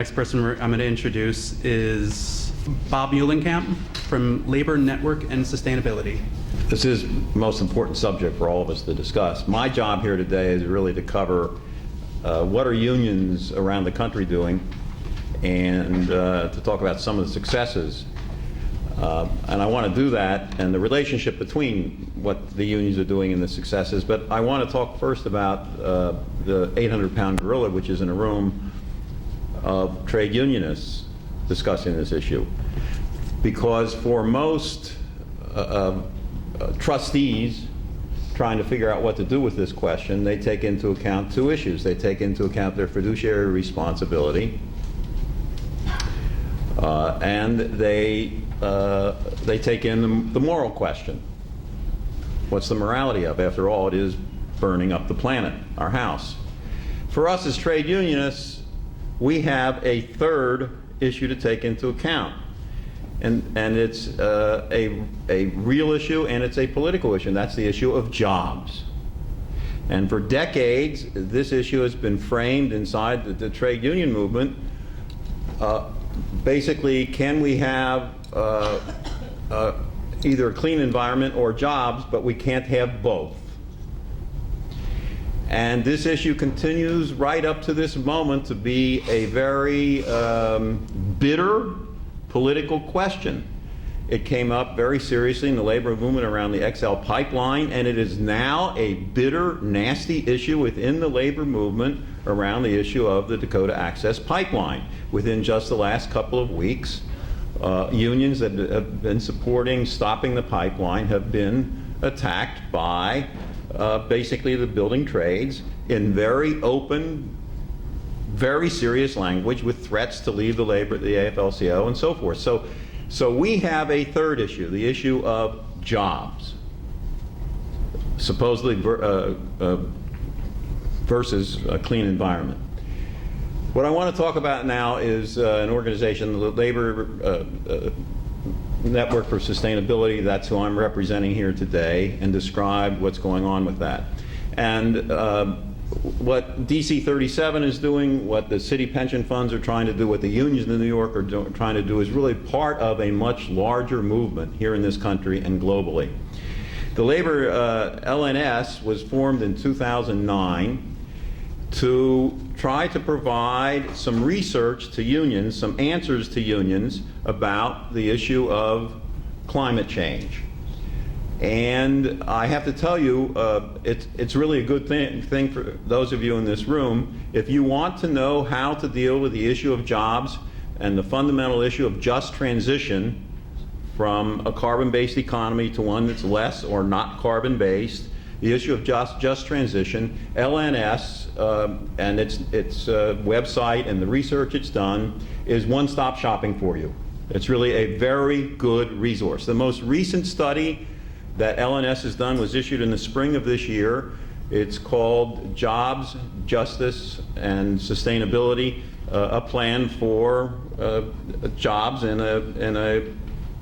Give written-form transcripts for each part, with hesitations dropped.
Next person I'm going to introduce is Bob Ulakam from Labor Network and Sustainability. This is the most important subject for all of us to discuss. My job here today is really to cover what are unions around the country doing and to talk about some of the successes. And I want to do that and the relationship between what the unions are doing and the successes. But I want to talk first about the 800-pound gorilla, which is in a room of trade unionists discussing this issue. Because for most trustees trying to figure out what to do with this question, they take into account two issues. They take into account their fiduciary responsibility, and they take in the moral question. What's the morality of? After all, it is burning up the planet, our house. For us as trade unionists, we have a third issue to take into account. And it's a real issue and it's a political issue, and that's the issue of jobs. And for decades, this issue has been framed inside the trade union movement. Basically, can we have either a clean environment or jobs, but we can't have both? And this issue continues right up to this moment to be a very bitter political question. It came up very seriously in the labor movement around the XL pipeline, and it is now a bitter, nasty issue within the labor movement around the issue of the Dakota Access Pipeline. Within just the last couple of weeks, unions that have been supporting stopping the pipeline have been attacked by basically the building trades in very open, very serious language with threats to leave the AFL-CIO and so forth. So we have a third issue, the issue of jobs, supposedly versus a clean environment. What I want to talk about now is an organization, the Labor Network for Sustainability. That's who I'm representing here today, and describe what's going on with that. And what DC37 is doing, what the city pension funds are trying to do, what the unions in New York are trying to do is really part of a much larger movement here in this country and globally. The Labor LNS was formed in 2009 to try to provide some research to unions, some answers to unions about the issue of climate change. And I have to tell you, it's really a good thing for those of you in this room. If you want to know how to deal with the issue of jobs and the fundamental issue of just transition from a carbon-based economy to one that's less or not carbon-based, the issue of just transition, LNS and its website and the research it's done is one-stop shopping for you. It's really a very good resource. The most recent study that LNS has done was issued in the spring of this year. It's called Jobs, Justice, and Sustainability, a plan for jobs in a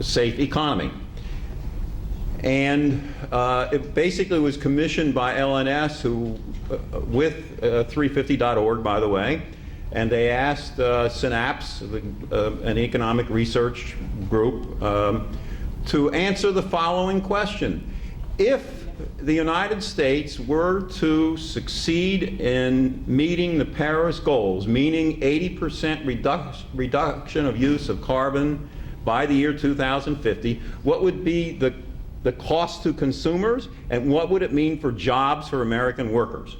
safe economy. And it basically was commissioned by LNS, who, with 350.org, by the way, and they asked Synapse, an economic research group, to answer the following question. If the United States were to succeed in meeting the Paris goals, meaning 80% reduction of use of carbon by the year 2050, what would be the cost to consumers, and what would it mean for jobs for American workers?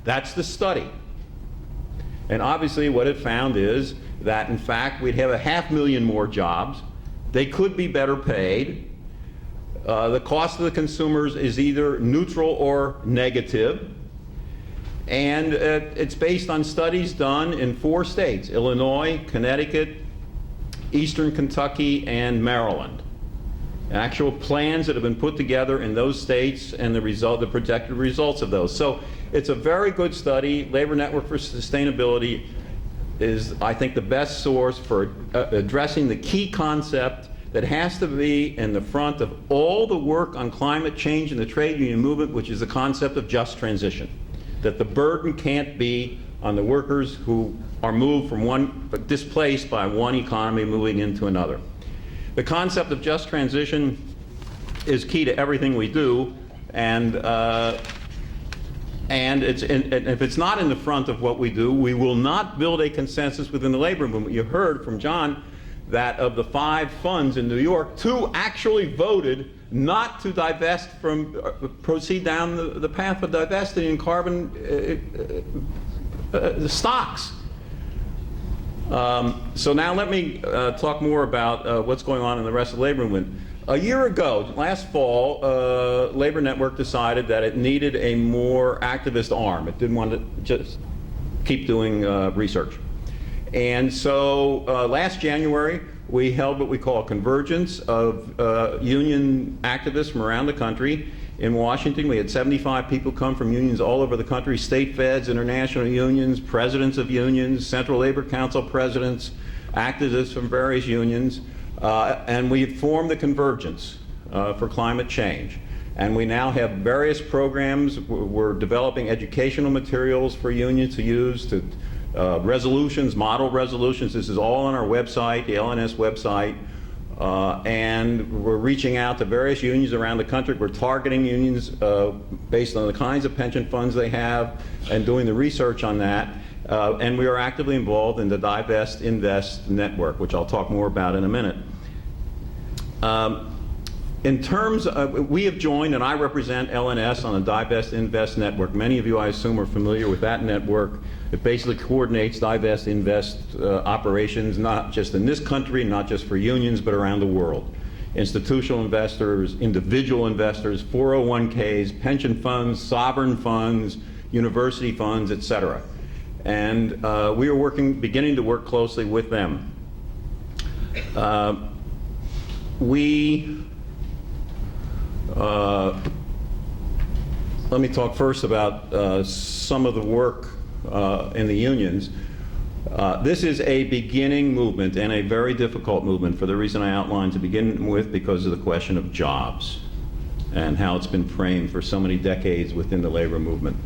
That's the study. And obviously what it found is that in fact we'd have 500,000 more jobs. They could be better paid. The cost of the consumers is either neutral or negative. And it's based on studies done in 4 states, Illinois, Connecticut, Eastern Kentucky, and Maryland. Actual plans that have been put together in those states and the projected results of those. So it's a very good study. Labor Network for Sustainability is, I think, the best source for addressing the key concept that has to be in the front of all the work on climate change in the trade union movement, which is the concept of just transition. That the burden can't be on the workers who are moved from one, displaced by one economy moving into another. The concept of just transition is key to everything we do, and if it's not in the front of what we do, we will not build a consensus within the labor movement. You heard from John that of the 5 funds in New York, 2 actually voted not to divest from, proceed down the path of divesting in carbon stocks. So now let me talk more about what's going on in the rest of the labor movement. A year ago, last fall, Labor Network decided that it needed a more activist arm. It didn't want to just keep doing research. And so last January, we held what we call a convergence of union activists from around the country. In Washington, we had 75 people come from unions all over the country, state feds, international unions, presidents of unions, Central Labor Council presidents, activists from various unions. And we formed the convergence for climate change. And we now have various programs. We're developing educational materials for unions to use, to resolutions, model resolutions. This is all on our website, the LNS website. And we're reaching out to various unions around the country. We're targeting unions based on the kinds of pension funds they have and doing the research on that. And we are actively involved in the Divest Invest network, which I'll talk more about in a minute. In terms of, we have joined, and I represent LNS on the Divest Invest network. Many of you, I assume, are familiar with that network. It basically coordinates Divest Invest operations, not just in this country, not just for unions, but around the world. Institutional investors, individual investors, 401ks, pension funds, sovereign funds, university funds, etc. And we are beginning to work closely with them. Let me talk first about some of the work in the unions. This is a beginning movement and a very difficult movement for the reason I outlined to begin with, because of the question of jobs and how it's been framed for so many decades within the labor movement.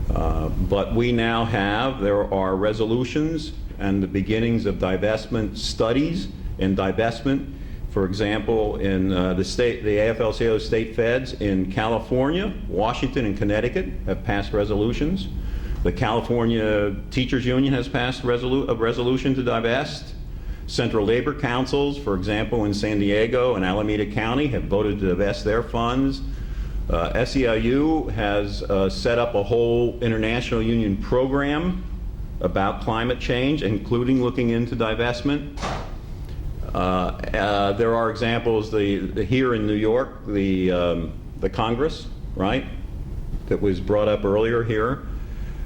But we now have, there are resolutions and the beginnings of divestment studies and divestment. For example, in the AFL-CIO state feds in California, Washington, and Connecticut have passed resolutions. The California Teachers Union has passed a resolution to divest. Central Labor Councils, for example, in San Diego and Alameda County, have voted to divest their funds. SEIU has set up a whole international union program about climate change, including looking into divestment. There are examples here in New York, the Congress, right, that was brought up earlier here.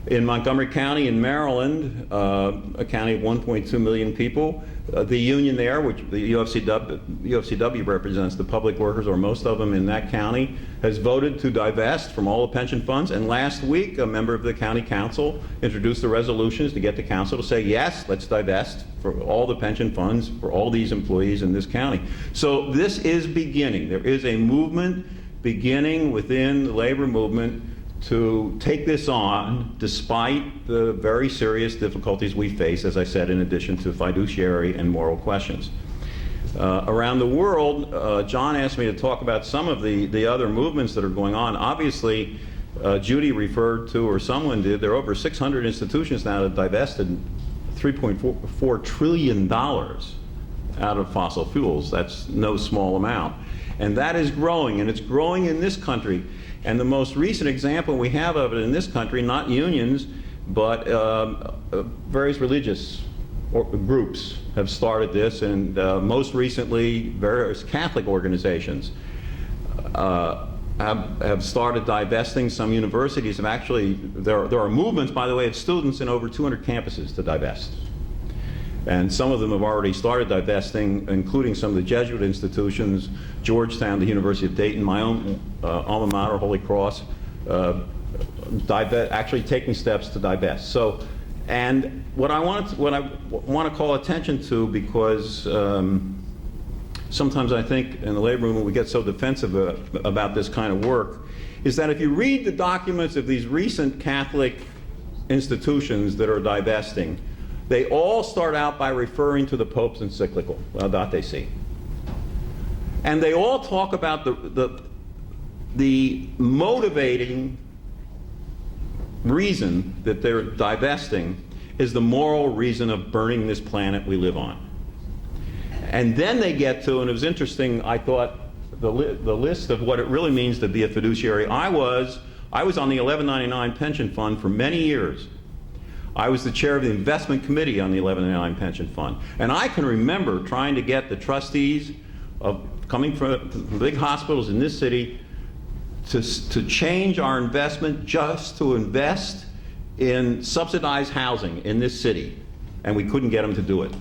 In Montgomery County in Maryland, a county of 1.2 million people, the union there, which the UFCW represents the public workers, or most of them in that county, has voted to divest from all the pension funds. And last week, a member of the county council introduced the resolutions to get the council to say, yes, let's divest for all the pension funds for all these employees in this county. So this is beginning. There is a movement beginning within the labor movement to take this on, despite the very serious difficulties we face, as I said, in addition to fiduciary and moral questions. Around the world, John asked me to talk about some of the other movements that are going on. Obviously, Judy referred to, or someone did, there are over 600 institutions now that have divested $3.4 trillion out of fossil fuels. That's no small amount. And that is growing, and it's growing in this country. And the most recent example we have of it in this country, not unions, but various religious groups have started this, and most recently various Catholic organizations have started divesting. Some universities have actually, there are movements, by the way, of students in over 200 campuses to divest. And some of them have already started divesting, including some of the Jesuit institutions, Georgetown, the University of Dayton, my own alma mater, Holy Cross, actually taking steps to divest. So, and what I want to call attention to, because sometimes I think in the labor movement we get so defensive about this kind of work, is that if you read the documents of these recent Catholic institutions that are divesting, they all start out by referring to the Pope's encyclical, Laudate Si. And they all talk about the motivating reason that they're divesting is the moral reason of burning this planet we live on. And then they get to, and it was interesting, I thought, the list of what it really means to be a fiduciary. I was on the 1199 pension fund for many years. I was the chair of the investment committee on the 1199 pension fund. And I can remember trying to get the trustees of coming from big hospitals in this city to change our investment just to invest in subsidized housing in this city. And we couldn't get them to do it.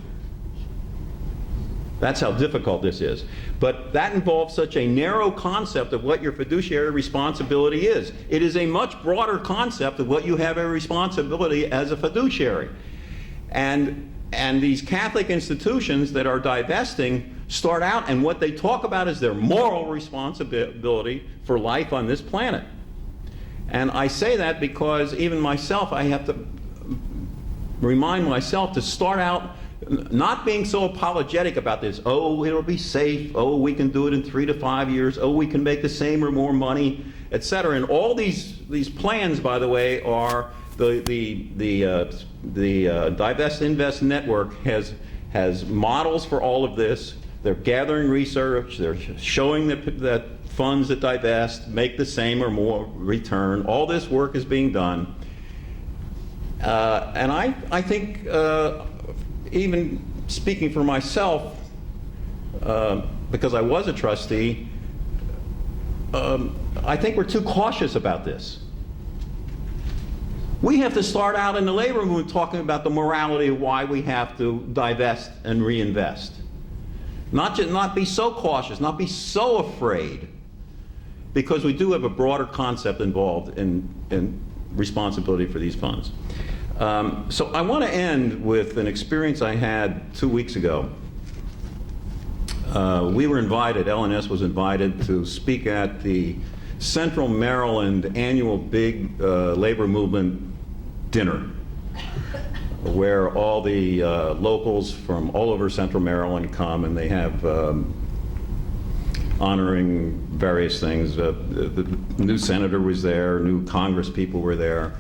That's how difficult this is. But that involves such a narrow concept of what your fiduciary responsibility is. It is a much broader concept of what you have a responsibility as a fiduciary. And these Catholic institutions that are divesting start out, and what they talk about is their moral responsibility for life on this planet. And I say that because even myself, I have to remind myself to start out not being so apologetic about this. Oh, it'll be safe. Oh, we can do it in 3 to 5 years. Oh, we can make the same or more money, etc. And all these plans, by the way, are the Divest Invest Network has models for all of this. They're gathering research. They're showing that funds that divest make the same or more return. All this work is being done. And I think, even speaking for myself, because I was a trustee, I think we're too cautious about this. We have to start out in the labor movement talking about the morality of why we have to divest and reinvest. Not be so cautious, not be so afraid, because we do have a broader concept involved in responsibility for these funds. So I want to end with an experience I had 2 weeks ago. We were invited, LNS was invited to speak at the Central Maryland annual big labor movement dinner, where all the locals from all over Central Maryland come, and they have honoring various things. The new senator was there, new Congress people were there.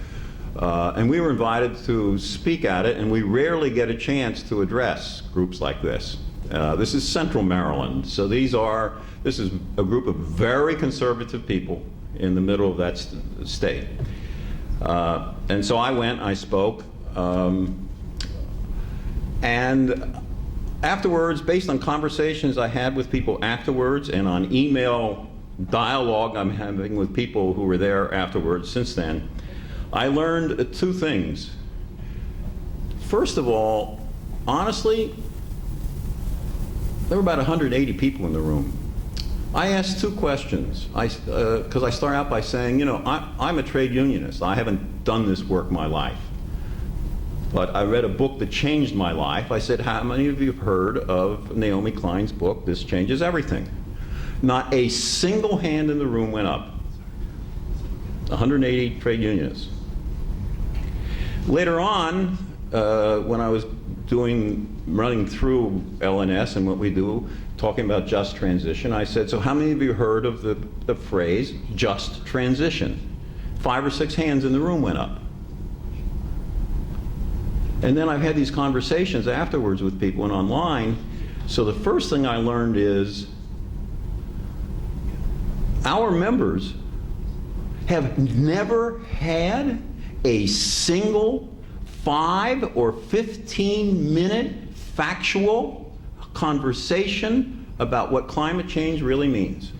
And we were invited to speak at it, and we rarely get a chance to address groups like this. This is Central Maryland, so this is a group of very conservative people in the middle of that state. And so I went, I spoke, and afterwards, based on conversations I had with people afterwards and on email dialogue I'm having with people who were there afterwards since then, I learned 2 things. First of all, honestly, there were about 180 people in the room. I asked 2 questions, because I start out by saying, you know, I'm a trade unionist. I haven't done this work my life. But I read a book that changed my life. I said, how many of you have heard of Naomi Klein's book, This Changes Everything? Not a single hand in the room went up. 180 trade unionists. Later on, when I was running through LNS and what we do, talking about just transition, I said, so how many of you heard of the phrase just transition? 5 or 6 hands in the room went up. And then I've had these conversations afterwards with people and online. So the first thing I learned is our members have never had a single 5 or 15-minute factual conversation about what climate change really means.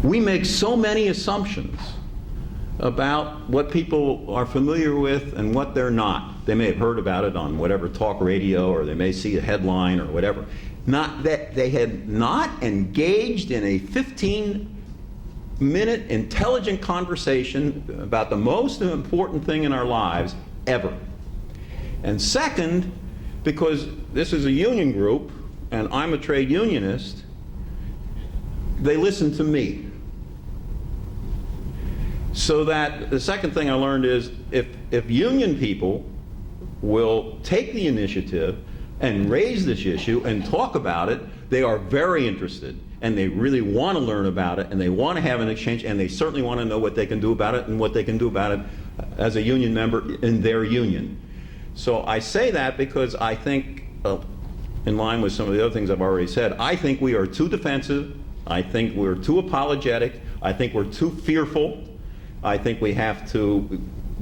We make so many assumptions about what people are familiar with and what they're not. They may have heard about it on whatever talk radio, or they may see a headline or whatever. Not that they had not engaged in a 15-minute intelligent conversation about the most important thing in our lives ever. And second, because this is a union group and I'm a trade unionist, they listen to me. So that the second thing I learned is if union people will take the initiative and raise this issue and talk about it, they are very interested and they really want to learn about it and they want to have an exchange and they certainly want to know what they can do about it and what they can do about it as a union member in their union. So I say that because I think, in line with some of the other things I've already said, I think we are too defensive, I think we're too apologetic, I think we're too fearful. I think we have to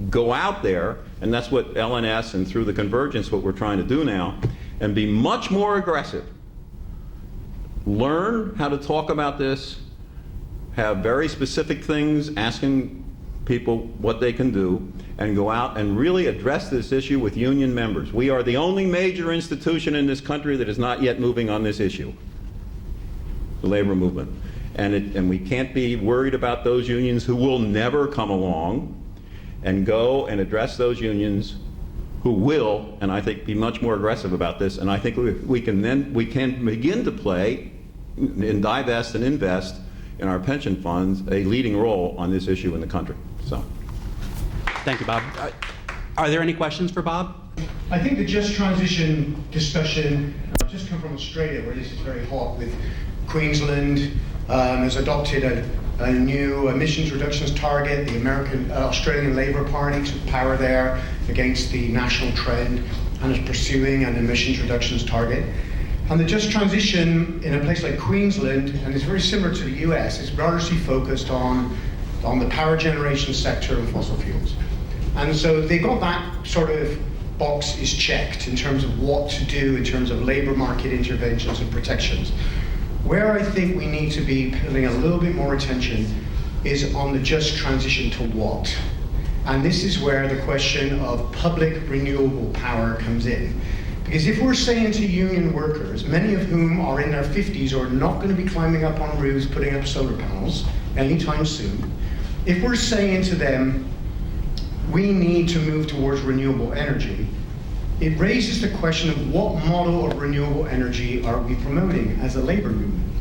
go out there, and that's what LNS and through the convergence, what we're trying to do now, and be much more aggressive. Learn how to talk about this, have very specific things, asking people what they can do, and go out and really address this issue with union members. We are the only major institution in this country that is not yet moving on this issue, the labor movement. And we can't be worried about those unions who will never come along, and go and address those unions who will, and I think be much more aggressive about this. And I think we can begin to play and divest and invest in our pension funds a leading role on this issue in the country. So, Thank you, Bob. Are there any questions for Bob? I think the just transition discussion, I've just come from Australia where this is very hot with Queensland has adopted a new emissions reductions target. The Australian Labor Party took power there against the national trend and is pursuing an emissions reductions target. And the just transition in a place like Queensland, and it's very similar to the US, is largely focused on the power generation sector and fossil fuels. And so they got that sort of box is checked in terms of what to do in terms of labor market interventions and protections. Where I think we need to be putting a little bit more attention is on the just transition to what? And this is where the question of public renewable power comes in. Because if we're saying to union workers, many of whom are in their 50s or are not going to be climbing up on roofs putting up solar panels anytime soon, if we're saying to them, we need to move towards renewable energy, it raises the question of what model of renewable energy are we promoting as a labor movement?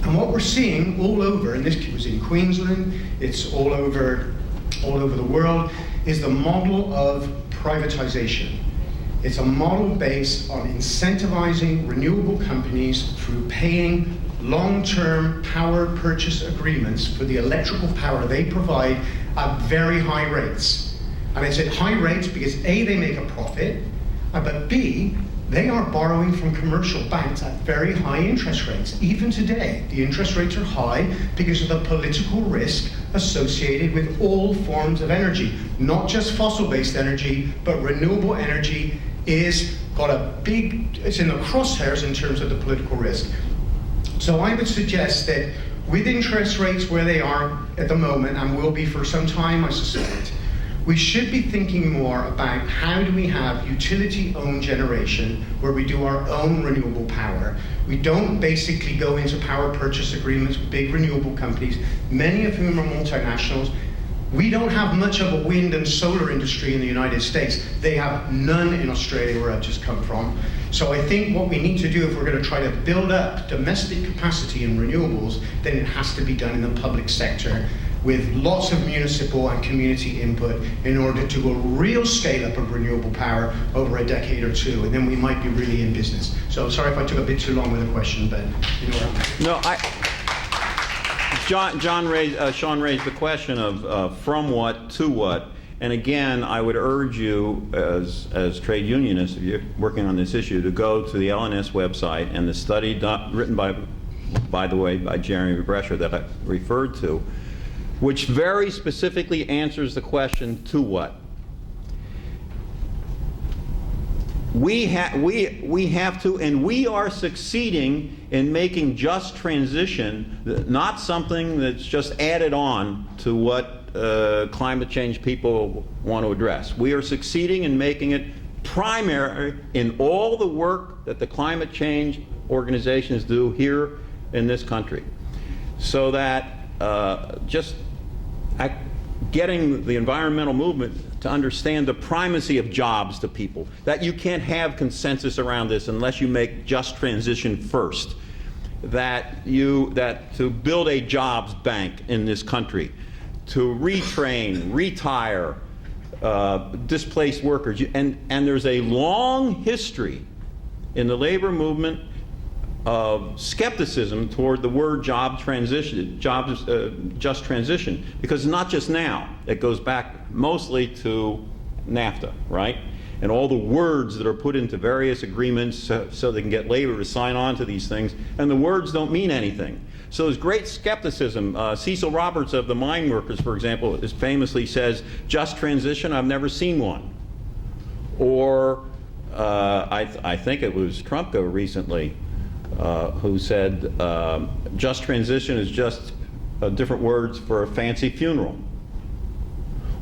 And what we're seeing all over, and this was in Queensland, it's all over the world, is the model of privatization. It's a model based on incentivizing renewable companies through paying long-term power purchase agreements for the electrical power they provide at very high rates. And it's at high rates because A, they make a profit, but B, they are borrowing from commercial banks at very high interest rates. Even today, the interest rates are high because of the political risk associated with all forms of energy, not just fossil-based energy, but renewable energy it's in the crosshairs in terms of the political risk. So I would suggest that with interest rates where they are at the moment, and will be for some time, I suspect, we should be thinking more about how do we have utility-owned generation where we do our own renewable power. We don't basically go into power purchase agreements with big renewable companies, many of whom are multinationals. We don't have much of a wind and solar industry in the United States. They have none in Australia, where I've just come from. So I think what we need to do if we're going to try to build up domestic capacity in renewables, then it has to be done in the public sector with lots of municipal and community input in order to do a real scale-up of renewable power over a decade or two, and then we might be really in business. So I'm sorry if I took a bit too long with the question, but you know what I'm saying. No, Sean raised the question of from what to what, and again, I would urge you as trade unionists, if you're working on this issue, to go to the LNS website and the study written by the way, by Jeremy Brescher that I referred to, which very specifically answers the question, to what? We have to, and we are succeeding in making just transition not something that's just added on to what climate change people want to address. We are succeeding in making it primary in all the work that the climate change organizations do here in this country. So that getting the environmental movement to understand the primacy of jobs to people, that you can't have consensus around this unless you make just transition first, that to build a jobs bank in this country, to retrain, retire, displaced workers. And there's a long history in the labor movement of skepticism toward the word just transition, because not just now. It goes back mostly to NAFTA, right? And all the words that are put into various agreements so they can get labor to sign on to these things, and the words don't mean anything. So there's great skepticism. Cecil Roberts of the mine workers, for example, famously says, just transition, I've never seen one. Or I think it was Trumka recently who said, just transition is just different words for a fancy funeral.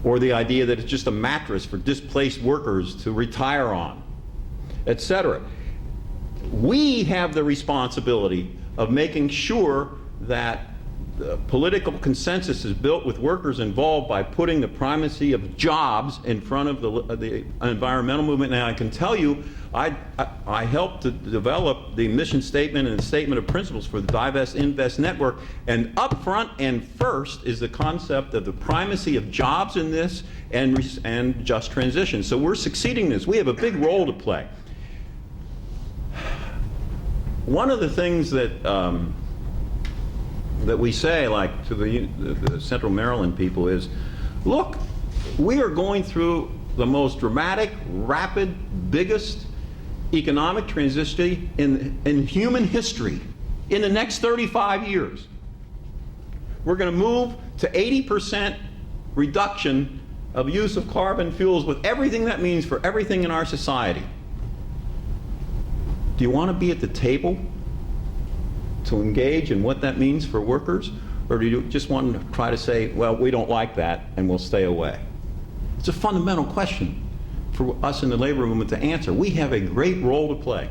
Or the idea that it's just a mattress for displaced workers to retire on, etc. We have the responsibility of making sure that the political consensus is built with workers involved by putting the primacy of jobs in front of the environmental movement. And I can tell you, I helped to develop the mission statement and the statement of principles for the Divest network. And up front and first is the concept of the primacy of jobs in this and just transition. So we're succeeding in this. We have a big role to play. One of the things that that we say, like to the Central Maryland people, is, look, we are going through the most dramatic, rapid, biggest economic transition in human history in the next 35 years. We're going to move to 80% reduction of use of carbon fuels, with everything that means for everything in our society. Do you want to be at the table to engage in what that means for workers? Or do you just want to try to say, well, we don't like that and we'll stay away? It's a fundamental question for us in the labor movement to answer. We have a great role to play.